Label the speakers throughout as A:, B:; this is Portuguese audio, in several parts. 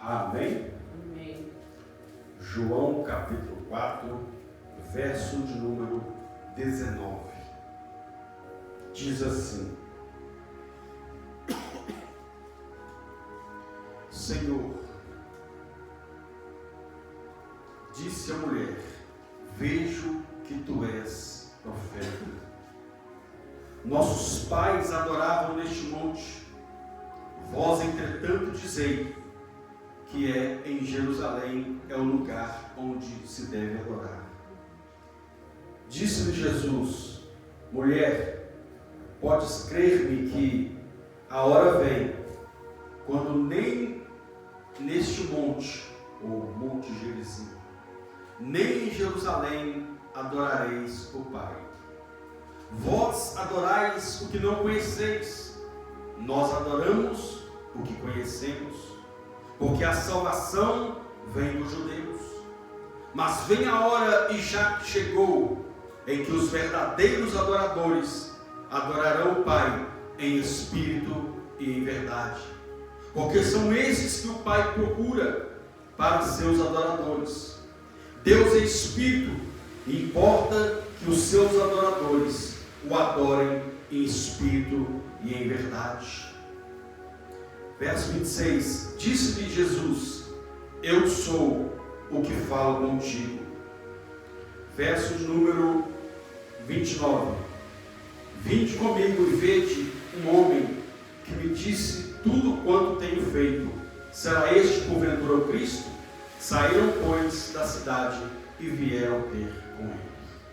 A: Amém?
B: Amém.
A: João capítulo 4, verso de número 19. Diz assim: Senhor, disse a mulher, vejo que tu és profeta. Nossos pais adoravam neste monte. Vós, entretanto, dizei que em Jerusalém é o lugar onde se deve adorar. Disse-lhe Jesus: mulher, podes crer-me que a hora vem, quando nem neste monte, ou Monte Gerizim, nem em Jerusalém adorareis o Pai. Vós adorais o que não conheceis, nós adoramos o que conhecemos, porque a salvação vem dos judeus. Mas vem a hora, e já chegou, em que os verdadeiros adoradores adorarão o Pai em espírito e em verdade, porque são esses que o Pai procura para seus adoradores. Deus é espírito, e importa que os seus adoradores o adorem em espírito e em verdade. Verso 26, disse-lhe Jesus: eu sou o que falo contigo. Verso de número 29, vinde comigo e vede um homem que me disse tudo quanto tenho feito. Será este porventura o Cristo? Saíram, pois, da cidade e vieram ter com ele.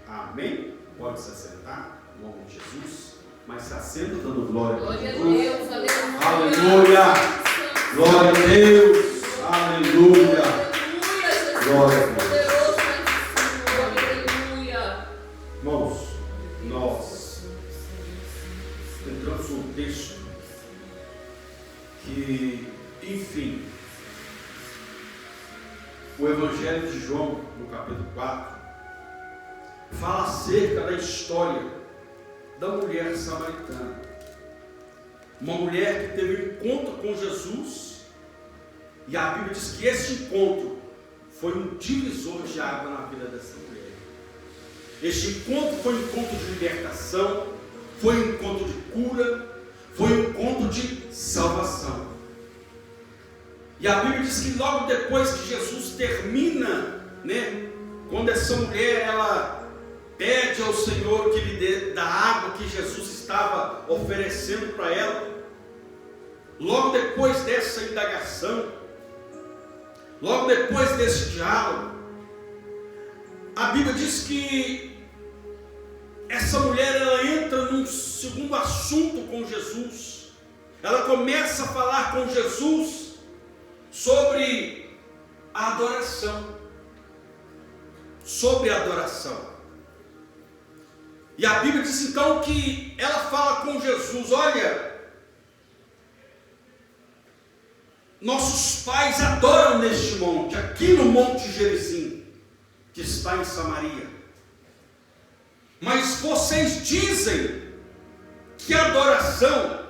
A: Amém? Pode se assentar, em nome de Jesus. Mas se assenta dando glória a Jesus.
B: Glória a Deus, aleluia.
A: Aleluia. Glória a Deus. Aleluia. Glória a Deus.
B: Aleluia.
A: Irmãos, nós entramos num texto que, enfim, o Evangelho de João, no capítulo 4, fala acerca da história da mulher samaritana. Uma mulher que teve um encontro com Jesus, e a Bíblia diz que esse encontro foi um divisor de água na vida dessa mulher. Este encontro foi um encontro de libertação, foi um encontro de cura, foi um encontro de salvação. E a Bíblia diz que logo depois que Jesus termina, quando essa mulher ela pede ao Senhor que lhe dê da água que Jesus estava oferecendo para ela, logo depois dessa indagação, logo depois desse diálogo, a Bíblia diz que essa mulher ela entra num segundo assunto com Jesus. Ela começa a falar com Jesus sobre a adoração. Sobre a adoração. E a Bíblia diz então que ela fala com Jesus: olha, nossos pais adoram neste monte, aqui no Monte Gerizim, que está em Samaria. Mas vocês dizem que a adoração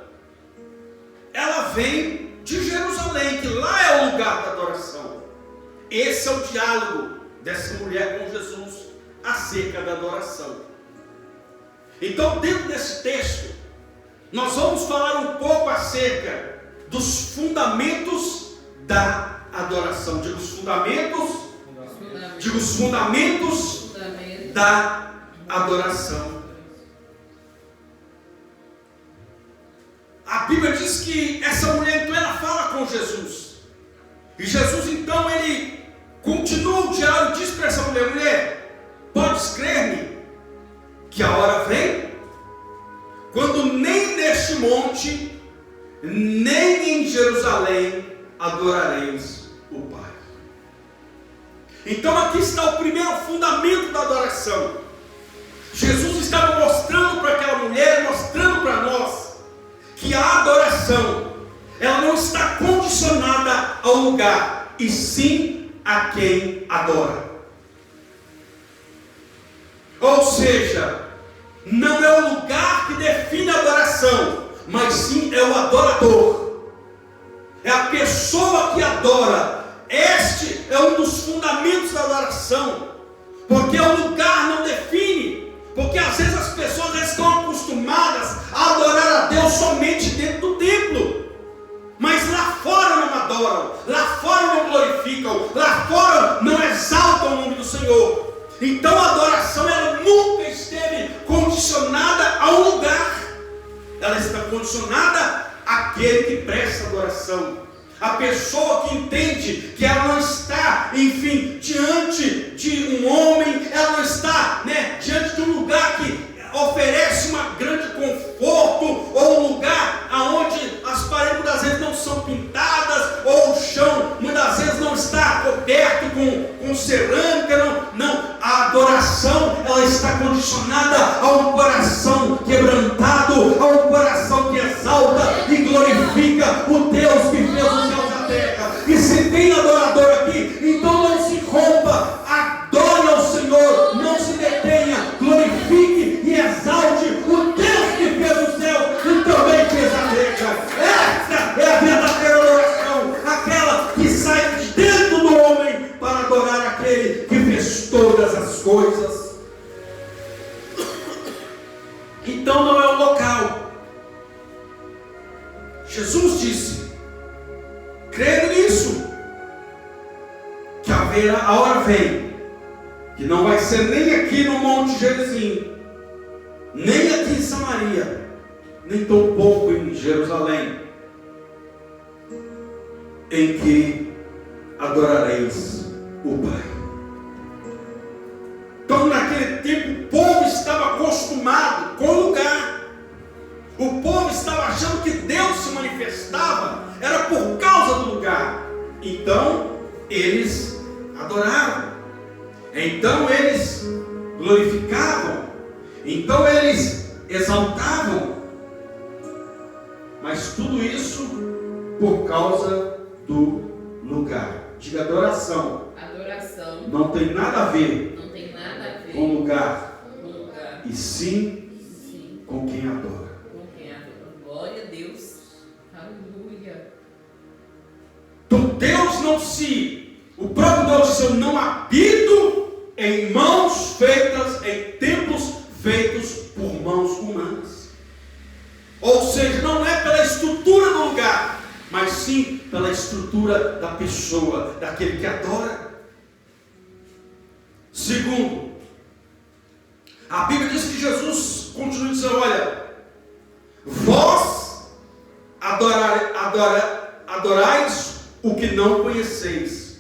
A: ela vem de Jerusalém, que lá é o lugar da adoração. Esse é o diálogo dessa mulher com Jesus acerca da adoração. Então, dentro desse texto, nós vamos falar um pouco acerca dos fundamentos da adoração. Digo os fundamentos da adoração. A Bíblia diz que essa mulher, então, ela fala com Jesus. E Jesus, então, ele continua o diálogo e diz para essa mulher: mulher, podes crer-me que a hora vem, quando nem neste monte, nem em Jerusalém adorareis o Pai. Então aqui está o primeiro fundamento da adoração. Jesus estava mostrando para aquela mulher, mostrando para nós, que a adoração, ela não está condicionada ao lugar, e sim a quem adora. Ou seja, não é o lugar que define a adoração, mas sim é o adorador. É a pessoa pessoa que adora, este é um dos fundamentos da adoração, porque o lugar não define, porque às vezes as pessoas estão acostumadas a adorar a Deus somente dentro do templo, mas lá fora não adoram, lá fora não glorificam, lá fora não exaltam o nome do Senhor. Então a adoração, ela nunca esteve condicionada a um lugar, ela está condicionada àquele que presta adoração. A pessoa que entende que ela não está, enfim, diante de um homem, ela não está, diante de um lugar que oferece um grande conforto, ou um lugar onde as paredes muitas vezes não são pintadas, ou o chão muitas vezes não está coberto com cerâmica, não. A adoração, ela está condicionada a um coração quebrantado, a um coração que exalta e glorifica o Deus que fez os céus e a terra. E se tem adorador aqui, então não se rompa, adore ao Senhor, não se detenha, glorifique e exalte o Deus que fez os céus e também fez a terra. Essa é a verdadeira adoração, aquela que sai de dentro do homem para adorar aquele que fez todas as coisas. Então não é o local. Jesus disse, creio nisso, que a hora vem, que não vai ser nem aqui no Monte Gerizim, nem aqui em Samaria, nem tampouco em Jerusalém, em que adorareis o Pai. Então naquele tempo o povo estava acostumado com o lugar. O povo estava achando que Deus se manifestava era por causa do lugar. Então eles adoravam, então eles glorificavam, então eles exaltavam, mas tudo isso por causa do lugar. Diga adoração.
B: Adoração
A: não tem nada a ver, com o lugar, e sim com quem adora.
B: Glória a Deus. Aleluia.
A: Então o próprio Deus disse, eu não habito em mãos feitas, em templos feitos por mãos humanas. Ou seja, não é pela estrutura do lugar, mas sim pela estrutura da pessoa, daquele que adora. Segundo, a Bíblia diz que Jesus continua dizendo, olha, vós adorais o que não conheceis,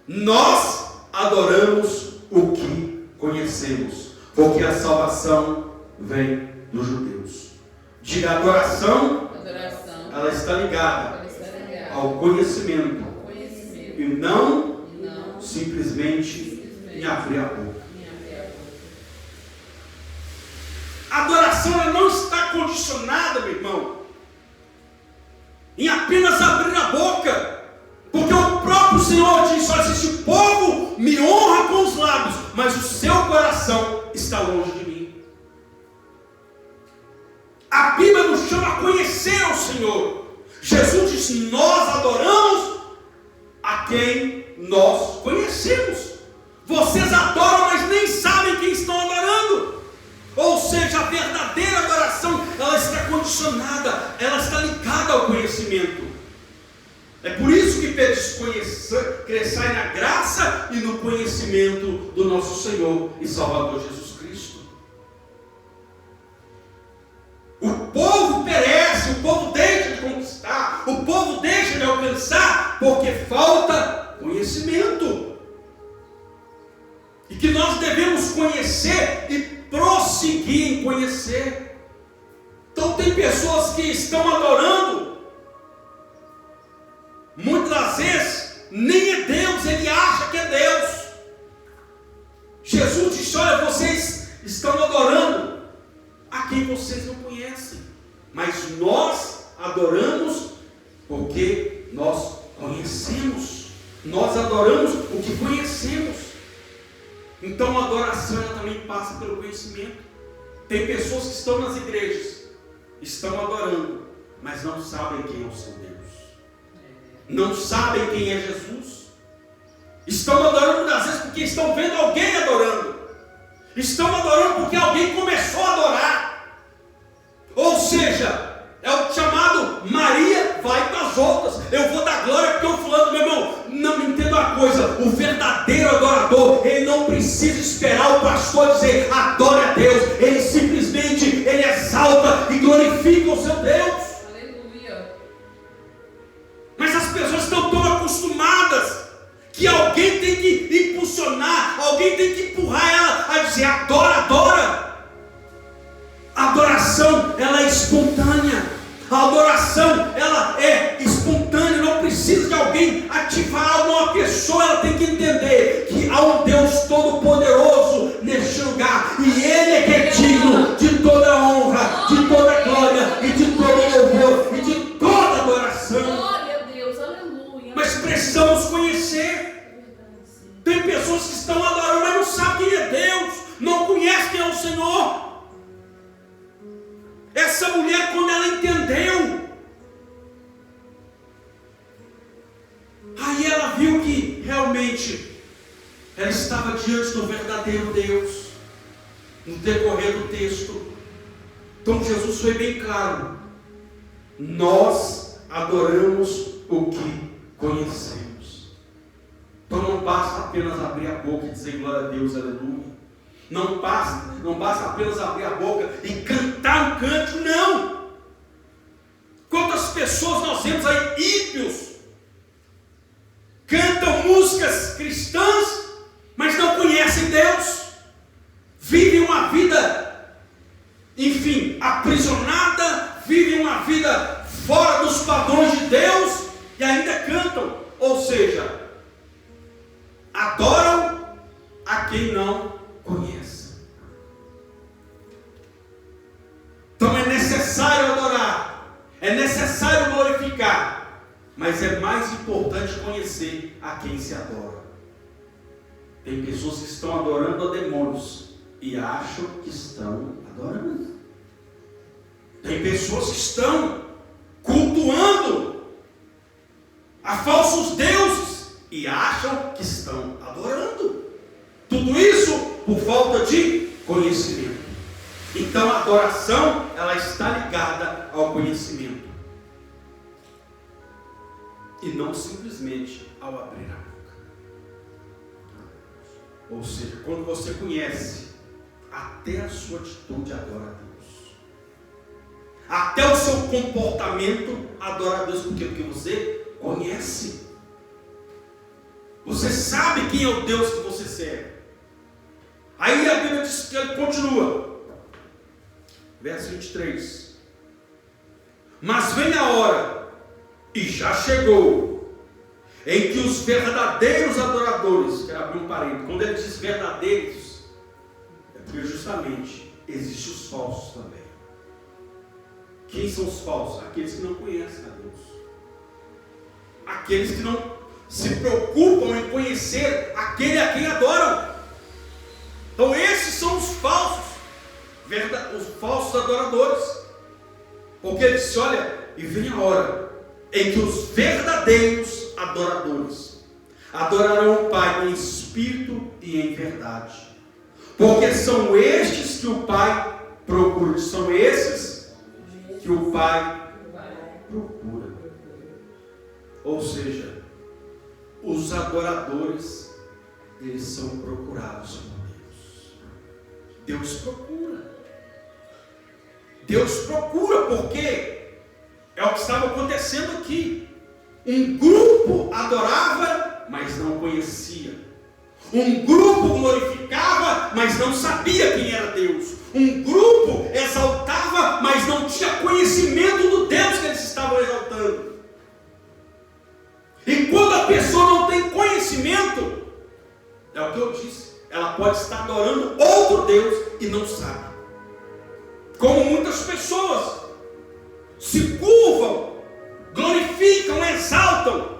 A: nós adoramos o que conhecemos, porque a salvação vem dos judeus. Diga, adoração, ela está ligada ao conhecimento, e não simplesmente em abrir a boca. A adoração, ela não está condicionada, meu irmão, em apenas abrir a boca, porque o próprio Senhor diz, olha, se o povo me honra com os lábios, mas o seu coração está longe de mim. A Bíblia nos chama a conhecer o Senhor. Jesus disse, nós adoramos a quem nós conhecemos. Vocês adoram, mas nem sabem quem estão adorando. Ou seja, a verdadeira adoração, ela está condicionada, ela está ligada ao conhecimento. É por isso que Pedro diz, cresçai na graça e no conhecimento do nosso Senhor e Salvador Jesus Cristo. O povo perece, o povo deixa de conquistar, o povo deixa de alcançar, porque falta conhecimento. E que nós devemos conhecer e prosseguir em conhecer. Então tem pessoas que estão adorando, muitas das vezes nem é Deus, ele acha que é Deus. Jesus disse, olha, vocês estão adorando a quem vocês não conhecem, mas nós adoramos porque nós conhecemos, nós adoramos o que conhecemos. Então a adoração, ela também passa pelo conhecimento. Tem pessoas que estão nas igrejas, estão adorando, mas não sabem quem é o seu Deus. não sabem quem é Jesus. Estão adorando muitas vezes porque estão vendo alguém adorando. Estão adorando porque alguém começou a adorar. Ou seja, é o chamado Maria vai para as outras. Eu vou dar glória porque o fulano, meu irmão, não me entenda uma coisa. O verdadeiro adorador, ele não precisa esperar o pastor dizer adore a Deus. Ele simplesmente, ele exalta e glorifica o seu Deus.
B: Aleluia.
A: Mas as pessoas estão tão acostumadas que alguém tem que impulsionar, alguém tem que empurrar ela a dizer adora, adora. A adoração, ela é espontânea. A adoração, ela é espontânea. Não precisa de alguém ativar alguma pessoa. Ela tem que entender que há um Deus todo-poderoso neste lugar. E Ele é que é digno de toda honra, de toda glória e de todo louvor e de toda adoração.
B: Glória a Deus, aleluia.
A: Mas precisamos conhecer. Tem pessoas que estão adorando, mas não sabem quem é Deus, não conhecem quem é o Senhor. Essa mulher, quando ela entendeu, aí ela viu que realmente ela estava diante do verdadeiro Deus. No decorrer do texto, então Jesus foi bem claro: nós adoramos o que conhecemos. Então não basta apenas abrir a boca e dizer glória a Deus, aleluia. Não basta apenas abrir a boca e cantar um cântico, não. Quantas pessoas nós vemos aí, ímpios, cantam músicas cristãs, mas não conhecem Deus, vivem uma vida, enfim, aprisionada, vivem uma vida fora dos padrões de Deus e ainda cantam, ou seja, adoram a quem não conhece. Então é necessário adorar, é necessário glorificar, mas é mais importante conhecer a quem se adora. Tem pessoas que estão adorando a demônios e acham que estão adorando. Tem pessoas que estão cultuando a falsos deuses e acham que estão adorando. Tudo isso por falta de conhecimento. Então a adoração, ela está ligada ao conhecimento. E não simplesmente ao abrir a boca. Ou seja, quando você conhece, até a sua atitude adora a Deus. Até o seu comportamento adora a Deus. Por quê? Porque você conhece. Você sabe quem é o Deus que você serve. Aí a Bíblia diz que ele continua. Verso 23. Mas vem a hora, e já chegou, em que os verdadeiros adoradores, quero abrir um parênteses, quando ele diz verdadeiros, é porque justamente existem os falsos também. Quem são os falsos? Aqueles que não conhecem a Deus. Aqueles que não se preocupam em conhecer aquele a quem adoram. Então esses são os falsos, os falsos adoradores. Porque ele disse, olha, e vem a hora em que os verdadeiros adoradores adorarão o Pai em espírito e em verdade. Porque são estes que o Pai procura. São esses que o Pai procura. Ou seja, os adoradores, eles são procurados por Deus. Deus procura. Deus procura, porque é o que estava acontecendo aqui. Um grupo adorava, mas não conhecia. Um grupo glorificava, mas não sabia quem era Deus. Um grupo exaltava, mas não tinha conhecimento do Deus que eles estavam exaltando. E quando a pessoa não tem conhecimento, é o que eu disse, ela pode estar adorando outro Deus e não sabe. Como muitas pessoas se curvam, glorificam, exaltam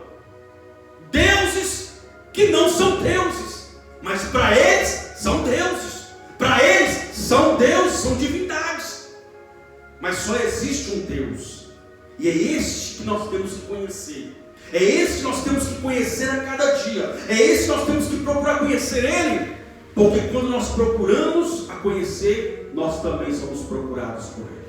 A: deuses que não são deuses, mas para eles são deuses. Para eles são deuses, são divindades. Mas só existe um Deus, e é este que nós temos que conhecer. É esse que nós temos que conhecer a cada dia. É esse que nós temos que procurar conhecer Ele. Porque quando nós procuramos a conhecer, nós também somos procurados por Ele.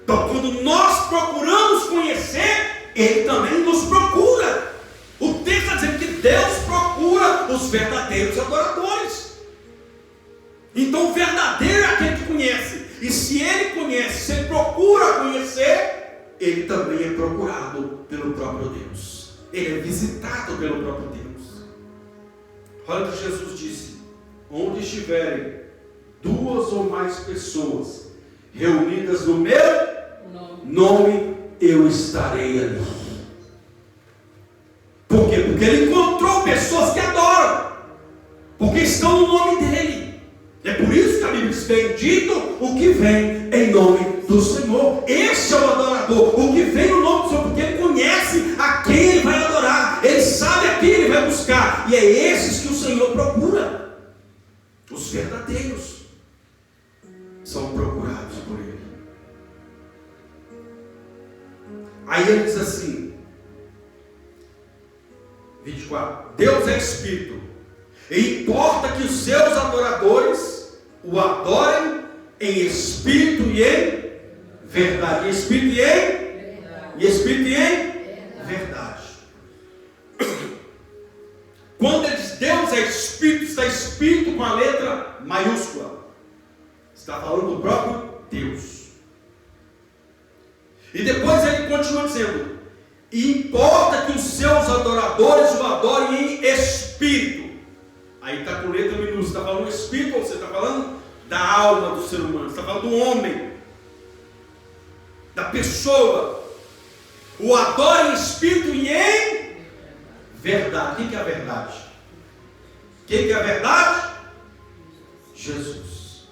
A: Então, quando nós procuramos conhecer, Ele também nos procura. O texto está dizendo que Deus procura os verdadeiros adoradores. Então, o verdadeiro é aquele que conhece. E se ele conhece, se ele procura conhecer, ele também é procurado pelo próprio Deus. Ele é visitado pelo próprio Deus. Olha o que Jesus disse: onde estiverem 2 ou mais pessoas reunidas no meu nome, eu estarei ali. Por quê? Porque ele encontrou pessoas que adoram, porque estão no nome dele. É por isso que a Bíblia diz: bendito o que vem em nome do Senhor. Este é o adorador, o que vem no nome do Senhor, porque ele conhece a quem ele vai adorar, ele sabe a quem ele vai buscar, e é esses que o Senhor procura. Os verdadeiros são procurados por Ele. Aí ele diz assim, 24: Deus é Espírito, e importa que os seus adoradores o adorem em Espírito e em verdade. Em Espírito e em? Em Espírito e em verdade. Quando ele diz Deus é Espírito, está Espírito com a letra maiúscula. Está falando do próprio Deus. E depois ele continua dizendo: importa que os seus adoradores o adorem em Espírito. Aí está com letra minúscula. Está falando do Espírito, ou você está falando da alma do ser humano. Você está falando do homem, da pessoa. O adora em Espírito e em verdade. O que é a verdade? Quem que é a verdade? Jesus.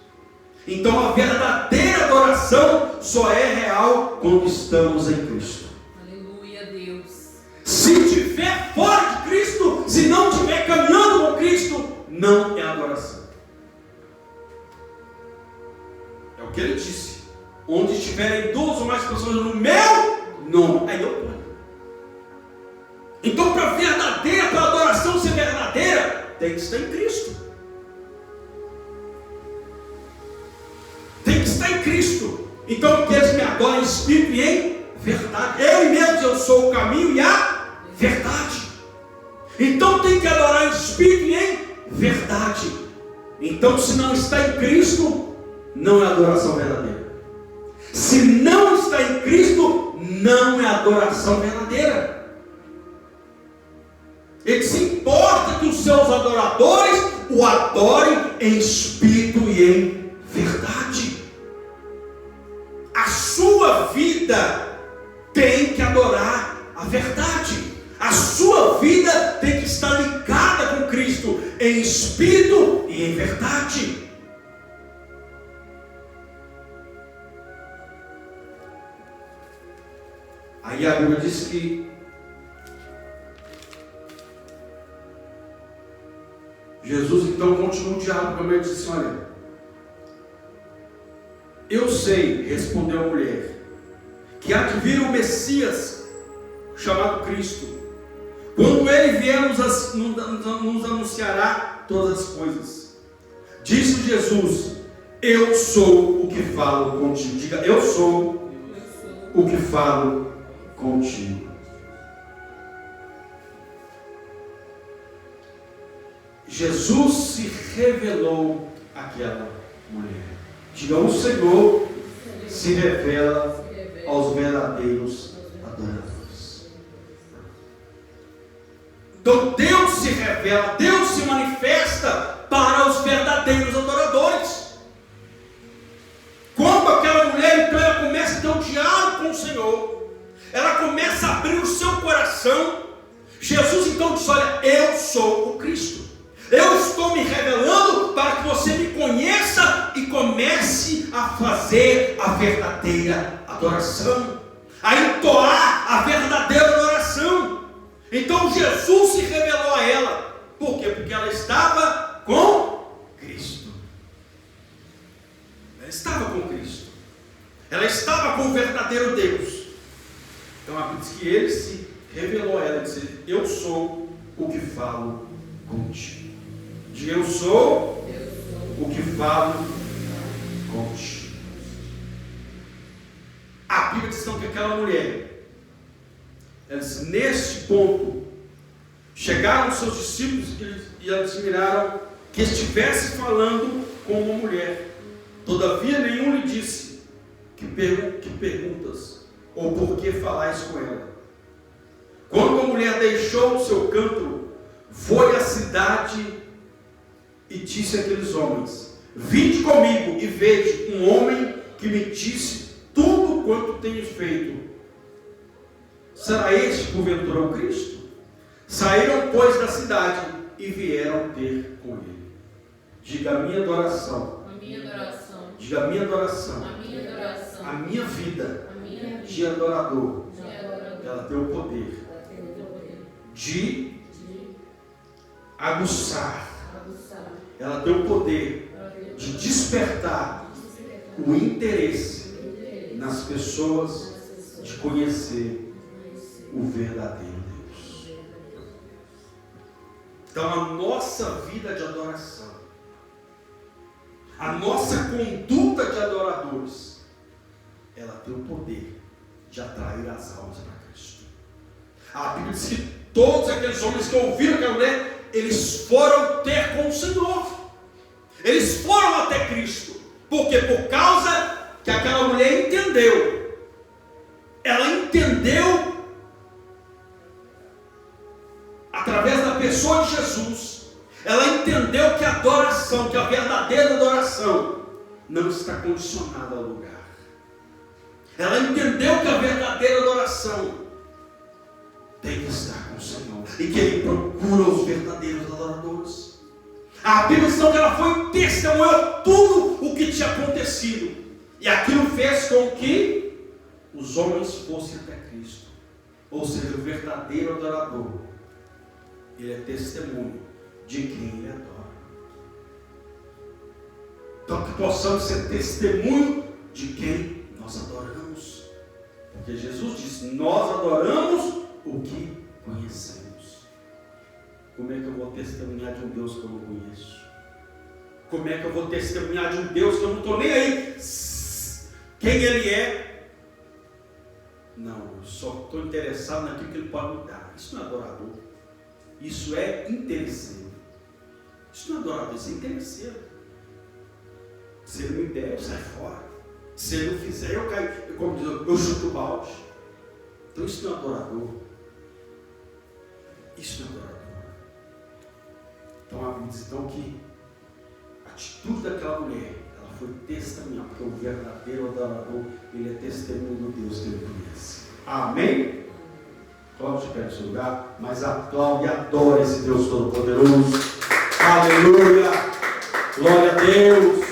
A: Então a verdadeira adoração só é real quando estamos em Cristo.
B: Aleluia, Deus.
A: Se estiver fora de Cristo, se não estiver caminhando com Cristo, não é adoração. É o que ele disse: onde estiverem 2 ou mais pessoas no meu nome, aí eu ponho. Então, para a adoração ser verdadeira, tem que estar em Cristo. Tem que estar em Cristo. Então, aqueles me adoram em Espírito e em verdade. Ele mesmo, eu sou o caminho e a verdade. Então tem que adorar em Espírito e em verdade. Então, se não está em Cristo, não é adoração verdadeira. Se não está em Cristo, não é adoração verdadeira. Ele se importa que os seus adoradores o adorem em Espírito e em verdade. A sua vida tem que adorar a verdade. A sua vida tem que estar ligada com Cristo em Espírito e em verdade. Aí a Bíblia diz que Jesus então continua o diálogo com a mulher e disse assim: olha, eu sei, respondeu a mulher, que há de vir o Messias, chamado Cristo. Quando ele vier, nos anunciará todas as coisas. Disse Jesus: eu sou o que falo contigo. Diga: eu sou o que falo contigo. Jesus se revelou àquela mulher. Diga: o Senhor se revela aos verdadeiros adoradores. Então Deus se revela, Deus se manifesta para os verdadeiros adoradores. Quando aquela mulher, então, ela começa a ter um diálogo com o Senhor, ela começa a abrir o seu coração. Jesus então diz: olha, eu sou o Cristo. Eu estou me revelando para que você me conheça e comece a fazer a verdadeira adoração, a entoar a verdadeira adoração. Então Jesus se revelou a ela. Por quê? Porque ela estava com Cristo. Ela estava com Cristo. Ela estava com o verdadeiro Deus. Então a Bíblia diz que ele se revelou a ela e disse: eu sou o que falo contigo. Diga: eu sou o que falo contigo. A Bíblia diz então que aquela mulher, ela disse, neste ponto, chegaram os seus discípulos e admiraram que estivesse falando com uma mulher. Todavia nenhum lhe disse: que perguntas, ou por que falais com ela? Quando a mulher deixou o seu canto, foi à cidade e disse àqueles homens: vinde comigo e veja um homem que me disse tudo quanto tenho feito. Será este porventura o Cristo? Saíram, pois, da cidade e vieram ter com ele. Diga: a minha adoração.
B: A minha adoração.
A: Diga: a minha adoração.
B: A minha adoração.
A: A minha vida
B: A minha vida
A: de adorador,
B: de adorador.
A: ela tem o poder de aguçar. Ela tem o poder de despertar o interesse nas pessoas de conhecer o verdadeiro Deus. Então a nossa vida de adoração, a nossa conduta de adoradores, ela tem o poder de atrair as almas para Cristo. A Bíblia diz que todos aqueles homens que ouviram aquela mulher, eles foram ter com o Senhor. Eles foram até Cristo. Por quê? Por causa que aquela mulher entendeu. Ela entendeu, através da pessoa de Jesus, ela entendeu que a adoração, que a verdadeira adoração, não está condicionada ao lugar. Ela entendeu que a verdadeira adoração tem que estar com o Senhor, e que Ele procura os verdadeiros adoradores. A Bíblia diz que ela foi testemunhou tudo o que tinha acontecido, e aquilo fez com que os homens fossem até Cristo. Ou seja, o verdadeiro adorador, ele é testemunho de quem ele adora. Então que possamos ser testemunho de quem nós adoramos, porque Jesus disse: nós adoramos o que conhecemos. Como é que eu vou testemunhar de um Deus que eu não conheço? Como é que eu vou testemunhar de um Deus que eu não estou nem aí quem Ele é? Não, eu só estou interessado naquilo que Ele pode me dar. Isso não é adorador, isso é interesseiro. Isso não é adorador, isso é interesseiro. Se Ele me der, eu saio fora. Se Ele não fizer, eu caio, como diz, eu chuto o balde. Então isso não é adorador. Isso não é adorador. Então a Bíblia diz então que a atitude daquela mulher, ela foi testemunhar, porque o verdadeiro adorador, ele é testemunho do Deus que ele conhece. Amém? Coloque de pé no seu lugar, mas aplaude e adore esse Deus Todo-Poderoso. Aleluia! Glória a Deus!